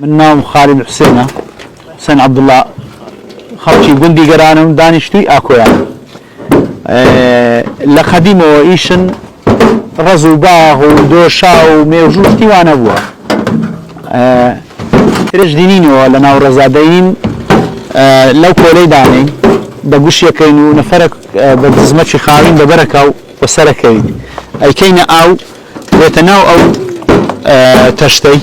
من نام خالد حسين حسين عبد الله خلشي قندي قرانم دانشتوي اكويا لقديم وإيشن رزو باغ ودوشا وميوجوشتي وانا بوا ترش دينيني ولا ناو رزادين لو كولي داني دقوش يكينو نفرك بدزمتش خاوين ببركة وسركين اي كينا او يتناو او تشتي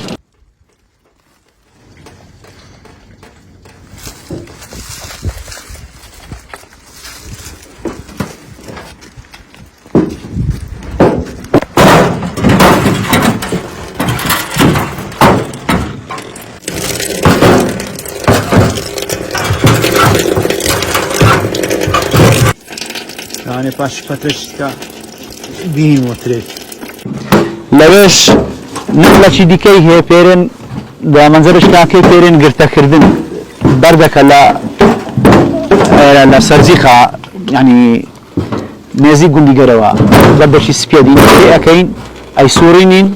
يعني باش فترشتا بين وتري لوش نقلة شي ديكي هي بيرن دا منظرش كاكي بيرن قرتا كردن بردك لا سرزيخة يعني نازي قندي قروا بردش سبيدين اكين اي سورينين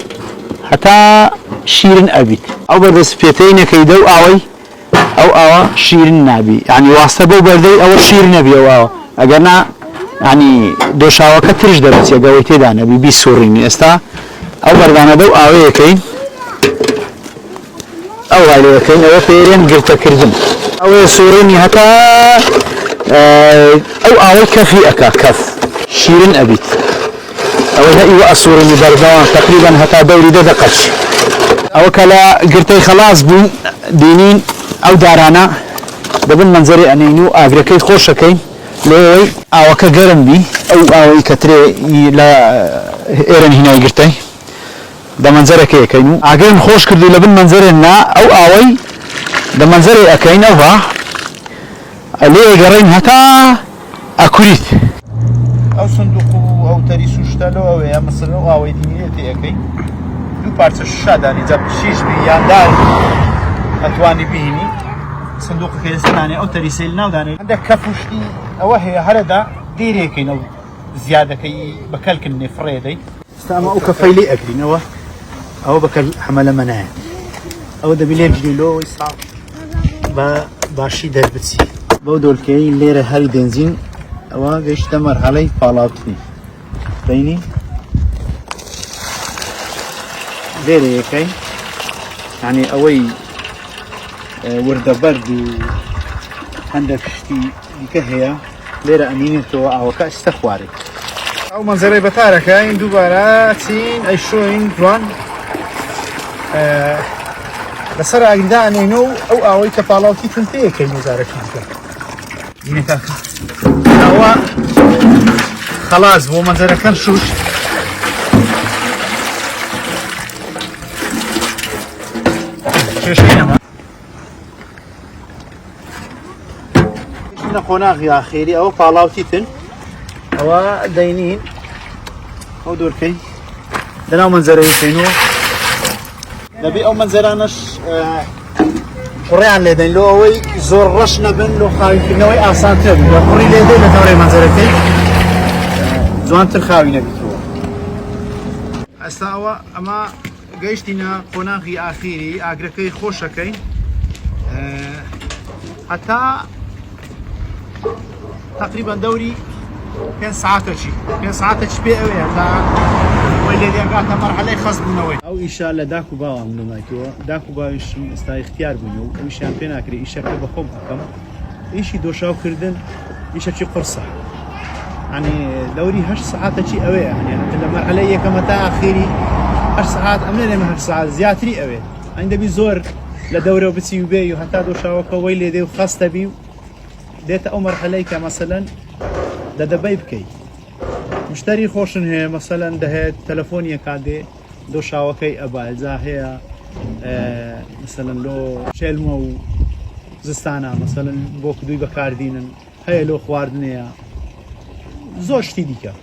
حتى شيرن ابيت او برد سبيتين كيدو اوي او شيرن نابي يعني واسطبو بردي او شيرن نبي او اقرنا يعني دوشاوة كترش درس يا قويتي دانا بي سوريني استا او بردانا دو اوي كين او غالي كين او بيرين قلتا كردن او سوريني حتى او اوي كفي اكا كف شيرين ابيت او هاي واسوريني بردوان تقريبا حتى دوري دقش او كلا قلتي خلاص بون دينين او دارانا دبن منظري انينو اغريكي خوش كين لوي او كجرم بي او كتري لا ايرن هنا يقرتي ده منظرك ايه كينو اجرم خوش كردي لبن منظرنا او اوي ده منظري اكاين اوها اللي جرين هتا اكوريت او صندوق او تريسو شتالو او يا مثلا او دينيتي اكاين دو بارتس الشاداني جاب شيش بي ياندار اتواني بيني صندوق كيسناني او تريسيلنا وداني عندك كفوشتي او هي هردا ديري كينو زياده كي بكلك النفريدي استما او كفيلي اكلي نوا او بكل حمله مناع او دبيلي جيلو يصعب باشي دربتي بودول كي ليره هاري بنزين او جيش تمر علي فالاتني بيني ديري كي يعني اوي ورده برد عندك شتي كهيا ليرة أمينة أو كاستخواري أو منظري بتارك هاي دوبارة تين أي شوين جوان بس رأى أجداء نينو أو كفالاوتي تنتهي كي نزارك هنا تاكا هو خلاص هو منظري كان شوش شيشينا قناغ يا خيري او بالاوتيتن او دينين او دوركي دنا منظري كينو نبي او منظرانش قريان لدين لو اوي زور رشنا بن لو خاوي نوي اسانتر قري لدين لتوري منظرتي زوانتر خاوي نبي استاوا اما جيشتنا قناغي اخيري اغركي خوشكين حتى تقريبا دوري كان ساعاتشي بي اوي هذا واللي قاعد مرحله خاص بنوي او ان شاء الله داكو باو من مايكو داكو باو استا اختيار بنو او شامبيون اكري ايش بخوم حكم ايش دوشاو كردن ايش شي قرصه يعني دوري هش ساعاتشي اوي يعني المرحله كما تا اخيري هش ساعات امنا ما هش ساعات زياتري اوي عند بيزور لدوره وبتسي بيو حتى دوشاو كويلي دي خاص تبي ديت او مرحله كمثلا دبي بكي مشتري خوشن هي مثلا ده تلفونيا كادي دو شاوكي ابال زا هي مثلا لو شلمو زستانا مثلا بوك دوي بكاردينن هي لو خواردنيا زوج تي ديكا